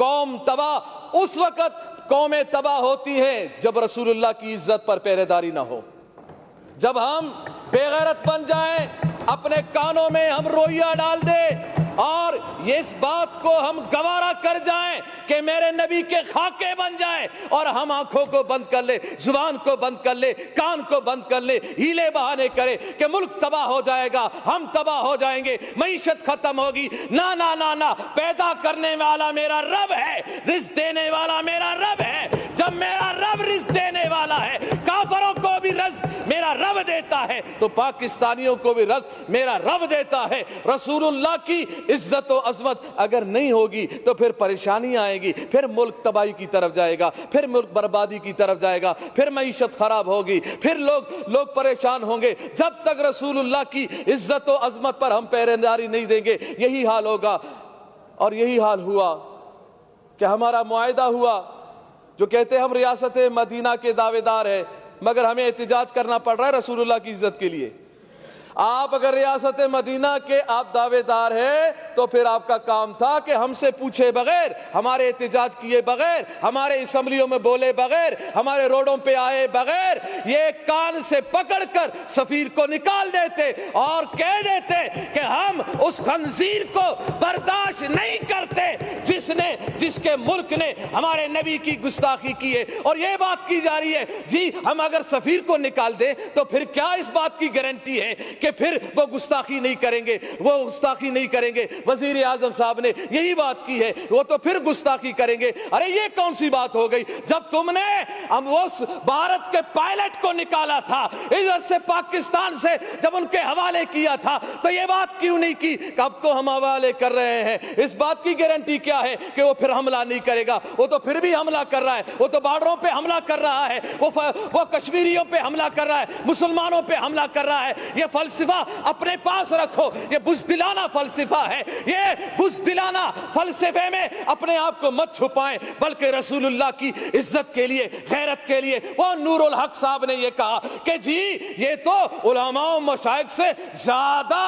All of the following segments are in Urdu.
قوم تباہ اس وقت قومیں تباہ ہوتی ہیں جب رسول اللہ کی عزت پر پہرے داری نہ ہو، جب ہم بے غیرت بن جائیں، اپنے کانوں میں ہم روئیہ ڈال دیں اور یہ اس بات کو ہم گوارا کر جائیں کہ میرے نبی کے خاکے بن جائیں، اور ہم آنکھوں کو بند کر لیں، زبان کو بند کر لیں، کان کو بند کر لیں، ہیلے بہانے کریں کہ ملک تباہ ہو جائے گا، ہم تباہ ہو جائیں گے، معیشت ختم ہوگی۔ نہ نہ نہ نہ، پیدا کرنے والا میرا رب ہے، رزق دینے والا میرا رب ہے۔ جب میرا رب رزق دینے والا ہے، کافروں کو بھی رزق میرا رب دیتا ہے، تو پاکستانیوں کو بھی رزق میرا رب دیتا ہے۔ رسول اللہ کی عزت و عظمت اگر نہیں ہوگی تو پھر پریشانی آئے گی، پھر ملک تباہی کی طرف جائے گا، پھر ملک بربادی کی طرف جائے گا، پھر معیشت خراب ہوگی، پھر لوگ پریشان ہوں گے۔ جب تک رسول اللہ کی عزت و عظمت پر ہم پہرے داری نہیں دیں گے، یہی حال ہوگا۔ اور یہی حال ہوا کہ ہمارا معاہدہ ہوا، جو کہتے ہیں ہم ریاست مدینہ کے دعوے دار ہیں، مگر ہمیں احتجاج کرنا پڑ رہا ہے رسول اللہ کی عزت کے لیے۔ آپ اگر ریاست مدینہ کے آپ دعوے دار ہیں تو پھر آپ کا کام تھا کہ ہم سے پوچھے بغیر، ہمارے احتجاج کیے بغیر، ہمارے اسمبلیوں میں بولے بغیر، ہمارے روڈوں پہ آئے بغیر، یہ کان سے پکڑ کر سفیر کو نکال دیتے اور کہہ دیتے کہ ہم اس خنزیر کو برداشت نہیں کرتے جس کے ملک نے ہمارے نبی کی گستاخی کی ہے۔ اور یہ بات کی جا رہی ہے جی ہم اگر سفیر کو نکال دیں تو پھر کیا اس بات کی گارنٹی ہے کہ پھر وہ گستاخی نہیں کریں گے، وہ گستاخی نہیں کریں گے۔ وزیر اعظم صاحب نے یہی بات کی ہے، وہ تو پھر گستاخی کریں گے۔ ارے یہ کون سی بات ہو گئی؟ جب تم نے اس بھارت کے پائلٹ کو نکالا تھا ادھر سے پاکستان سے، جب ان کے حوالے کیا تھا تو یہ بات کیوں نہیں کی کہ اب تو ہم حوالے کر رہے ہیں؟ اس بات کی گارنٹی کیا ہے کہ وہ پھر حملہ نہیں کرے گا؟ وہ تو پھر بھی حملہ کر رہا ہے، وہ تو بارڈروں پہ حملہ کر رہا ہے، وہ کشمیریوں پہ حملہ کر رہا ہے، مسلمانوں پہ حملہ کر رہا ہے۔ یہ فلسفہ اپنے پاس رکھو، یہ بزدلانہ فلسفہ ہے۔ یہ بزدلانہ فلسفے میں اپنے آپ کو مت چھپائیں، بلکہ رسول اللہ کی عزت کے لیے، غیرت کے لیے۔ وہ نور الحق صاحب نے یہ کہا کہ جی یہ تو علماء و مشائخ سے زیادہ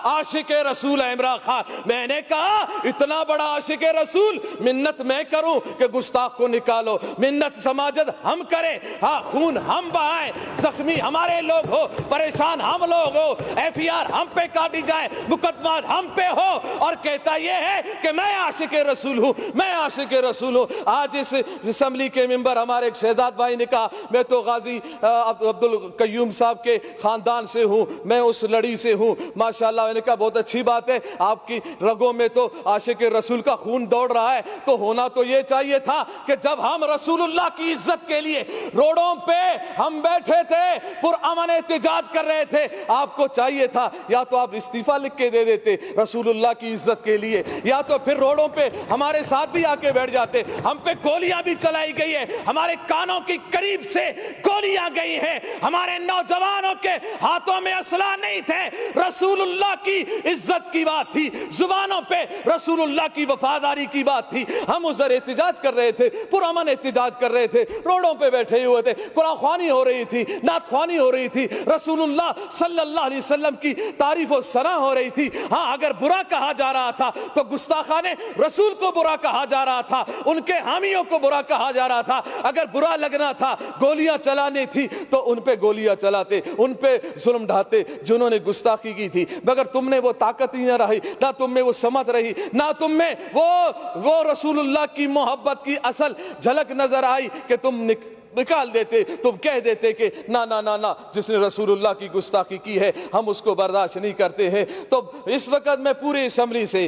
عاشق رسول ہے عمران خان۔ میں نے کہا اتنا بڑا عاشق رسول منت میں کروں کہ گستاخ کو نکالو، منت سماجت ہم کریں، ہاں خون ہم بہائیں، زخمی ہمارے لوگ ہو، پریشان ہم لوگ ہو، ایف ای آر ہم پہ کاٹی جائے، مقدمات ہم پہ ہو، اور کہتا یہ ہے کہ میں عاشق رسول ہوں، میں عاشق رسول ہوں۔ آج اس اسمبلی کے ممبر ہمارے ایک شہزاد بھائی نے کہا میں تو غازی عبد القیوم صاحب کے خاندان سے ہوں، میں اس لڑی سے ہوں۔ ماشاءاللہ میں نے کہا بہت اچھی بات ہے، آپ کی رگوں میں تو عاشق رسول کا خون دوڑ رہا ہے، تو ہونا تو یہ چاہیے تھا کہ جب ہم رسول اللہ کی عزت کے لیے روڈوں پہ ہم بیٹھے تھے، پرامن احتجاج کر رہے تھے، آپ کو چاہیے تھا یا تو آپ استعفیٰ لکھ کے دے دیتے رسول اللہ کی عزت کے لیے، یا تو پھر روڈوں پہ ہمارے ساتھ بھی آ کے بیٹھ جاتے۔ ہم پہ گولیاں بھی چلائی گئی ہیں، ہمارے کانوں کی قریب سے گولیاں گئی ہیں، ہمارے نوجوانوں کے ہاتھوں میں اسلحہ نہیں تھے، رسول اللہ کی عزت کی بات تھی، زبانوں پہ رسول اللہ کی وفاداری کی بات تھی۔ ہم ادھر احتجاج کر رہے تھے، پرامن احتجاج کر رہے تھے، روڈوں پہ بیٹھے ہوئے تھے، قرآن خوانی ہو رہی تھی، نعت خوانی ہو رہی تھی، رسول اللہ صلی اللہ علیہ وسلم کی تعریف و ثنا ہو رہی تھی۔ ہاں اگر برا کہا جا رہا تھا تو گستاخان رسول کو برا کہا جا رہا تھا، ان کے حامیوں کو برا کہا جا رہا تھا۔ اگر برا لگنا تھا، گولیاں چلانی تھی تو ان پہ گولیاں چلاتے، ان پہ ظلم ڈھاتے جنہوں نے گستاخی کی تھی، مگر تم نے وہ طاقت ہی نہ رہی، نہ تم میں وہ سمت رہی، نہ تم میں وہ رسول اللہ کی محبت کی اصل جھلک نظر آئی کہ تم نکال دیتے، تم کہہ دیتے کہ نا نا نا نا، جس نے رسول اللہ کی گستاخی کی ہے ہم اس کو برداشت نہیں کرتے ہیں۔ تو اس وقت میں پوری اسمبلی سے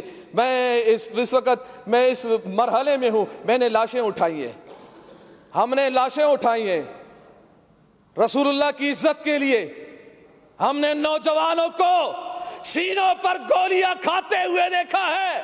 اس وقت میں اس مرحلے میں ہوں، میں نے لاشیں اٹھائی ہیں، ہم نے لاشیں اٹھائی ہیں رسول اللہ کی عزت کے لیے۔ ہم نے نوجوانوں کو سینوں پر گولیاں کھاتے ہوئے دیکھا ہے،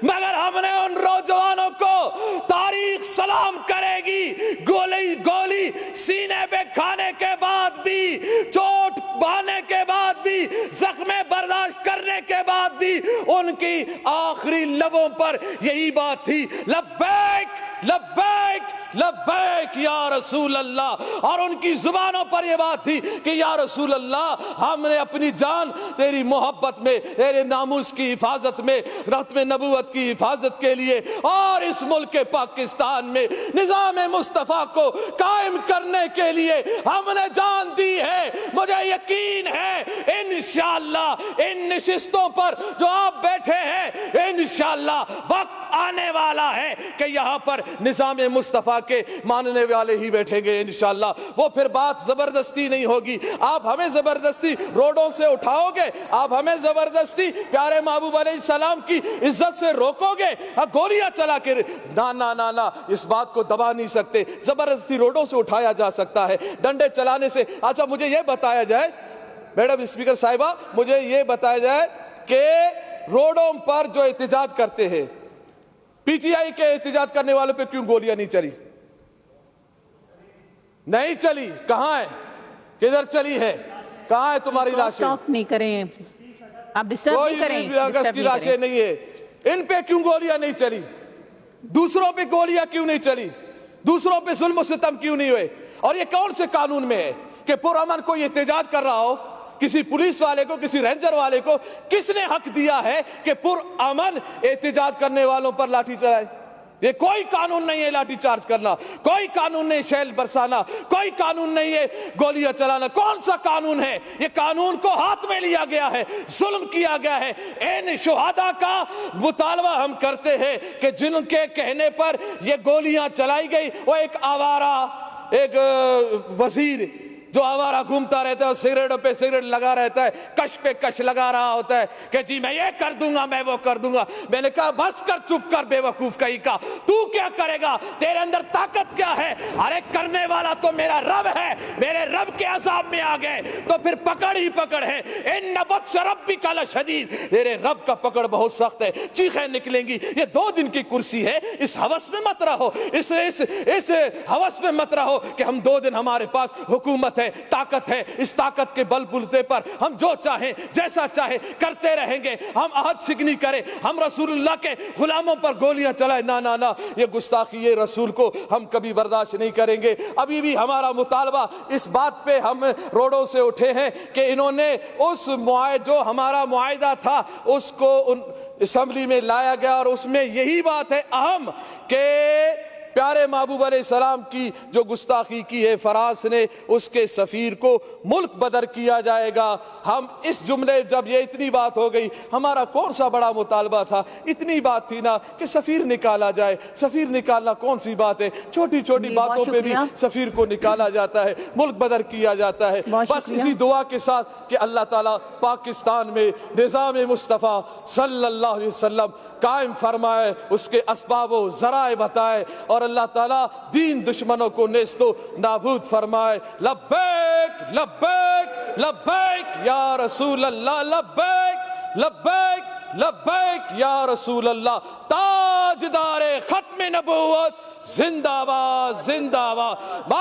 مگر ہم نے ان نوجوانوں کو تاریخ سلام کرے گی، گولی سینے پہ کھانے کے بعد بھی، چوٹ بہانے کے بعد بھی، زخم برداشت کرنے کے بعد بھی ان کی آخری لبوں پر یہی بات تھی، لبیک لبیک لبیک یا رسول اللہ، اور ان کی زبانوں پر یہ بات تھی کہ یا رسول اللہ ہم نے اپنی جان تیری محبت میں، تیرے ناموس کی حفاظت میں، ختم نبوت کی حفاظت کے لیے اور اس ملک پاکستان میں نظام مصطفیٰ کو قائم کرنے کے لیے ہم نے جان دی ہے۔ مجھے یقین ہے انشاءاللہ ان نشستوں پر جو آپ بیٹھے ہیں انشاءاللہ وقت آنے والا ہے کہ یہاں پر نظام مصطفیٰ کے ماننے والے ہی بیٹھیں گے انشاءاللہ۔ وہ پھر بات زبردستی نہیں ہوگی، آپ ہمیں زبردستی روڈوں سے اٹھاؤ گے، آپ ہمیں زبردستی پیارے محبوب علیہ السلام کی عزت سے روکو گے، گولیاں چلا کے نا نا نا نا، اس بات کو دبا نہیں سکتے۔ زبردستی روڈوں سے اٹھایا جا سکتا ہے، ڈنڈے چلانے سے۔ اچھا مجھے یہ بتایا جائے میڈم اسپیکر صاحبہ، مجھے یہ بتایا جائے کہ روڈوں پر جو احتجاج کرتے ہیں، پی ٹی آئی کے احتجاج کرنے والوں پہ کیوں گولیاں نہیں چلی؟ نہیں چلی، کہاں ہے؟ کدھر چلی ہے؟ کہاں ہے تمہاری لاشیں؟ سٹاپ نہیں کریں، آپ ڈسٹرب نہیں کریں، کوئی اگست کی لاشیں نہیں ہے، ان پہ کیوں گولیاں نہیں چلی؟ دوسروں پہ گولیاں کیوں نہیں چلی؟ دوسروں پہ ظلم و ستم کیوں نہیں ہوئے؟ اور یہ کون سے قانون میں ہے کہ پرامن کوئی احتجاج کر رہا ہو، کسی پولیس والے کو، کسی رینجر والے کو کس نے حق دیا ہے کہ پرامن احتجاج کرنے والوں پر لاٹھی چلائے؟ یہ کوئی قانون نہیں ہے لاٹھی چارج کرنا، کوئی قانون نہیں شیل برسانا، کوئی قانون نہیں ہے گولیاں چلانا۔ کون سا قانون ہے؟ یہ قانون کو ہاتھ میں لیا گیا ہے، ظلم کیا گیا ہے۔ ان شہداء کا مطالبہ ہم کرتے ہیں کہ جن کے کہنے پر یہ گولیاں چلائی گئی، وہ ایک آوارہ، ایک وزیر جو آوارہ گھومتا رہتا ہے اور سگریٹوں پہ سگریٹ لگا رہتا ہے، کش پہ کش لگا رہا ہوتا ہے کہ جی میں یہ کر دوں گا، میں وہ کر دوں گا۔ میں نے کہا بس کر، چپ کر بے وقوف کہیں کا، تو کیا کرے گا؟ تیرے اندر طاقت کیا ہے؟ ارے کرنے والا تو میرا رب ہے، میرے رب کے عذاب میں آ گئے تو پھر پکڑ ہی پکڑ ہے۔ ان بطش ربک لشدید، تیرے رب کا پکڑ بہت سخت ہے، چیخیں نکلیں گی۔ یہ 2 دن کی کرسی ہے، اس ہوس میں مت رہو، اس ہوس میں مت رہو کہ ہم 2 دن ہمارے پاس حکومت ہے، طاقت ہے، اس طاقت کے بل بلتے پر ہم جو چاہیں جیسا چاہیں کرتے رہیں گے، ہم عہد شکنی کریں، ہم رسول اللہ کے غلاموں پر گولیاں چلائیں۔ نا نا نا، یہ گستاخی یہ رسول کو ہم کبھی برداشت نہیں کریں گے۔ ابھی بھی ہمارا مطالبہ اس بات پہ ہم روڈوں سے اٹھے ہیں کہ انہوں نے اس جو ہمارا معاہدہ تھا اس کو اسمبلی میں لایا گیا، اور اس میں یہی بات ہے اہم کہ پیارے محبوب علیہ السلام کی جو گستاخی کی ہے فرانس نے، اس کے سفیر کو ملک بدر کیا جائے گا۔ ہم اس جملے جب یہ اتنی بات ہو گئی، ہمارا کون سا بڑا مطالبہ تھا؟ اتنی بات تھی نا کہ سفیر نکالا جائے۔ سفیر نکالنا کون سی بات ہے؟ چھوٹی چھوٹی باتوں پہ بھی سفیر کو نکالا جاتا ہے، ملک بدر کیا جاتا ہے۔ بس اسی دعا کے ساتھ کہ اللہ تعالیٰ پاکستان میں نظام مصطفیٰ صلی اللہ علیہ وسلم قائم فرمائے، اس کے اسباب و ذرائع بتائے، اور اللہ تعالیٰ دین دشمنوں کو نیست و نابود فرمائے۔ لبیک لبیک لبیک یا رسول اللہ، لبیک لبیک لبیک یا رسول اللہ۔ تاجدار ختم نبوت زندہ باد، زندہ باد۔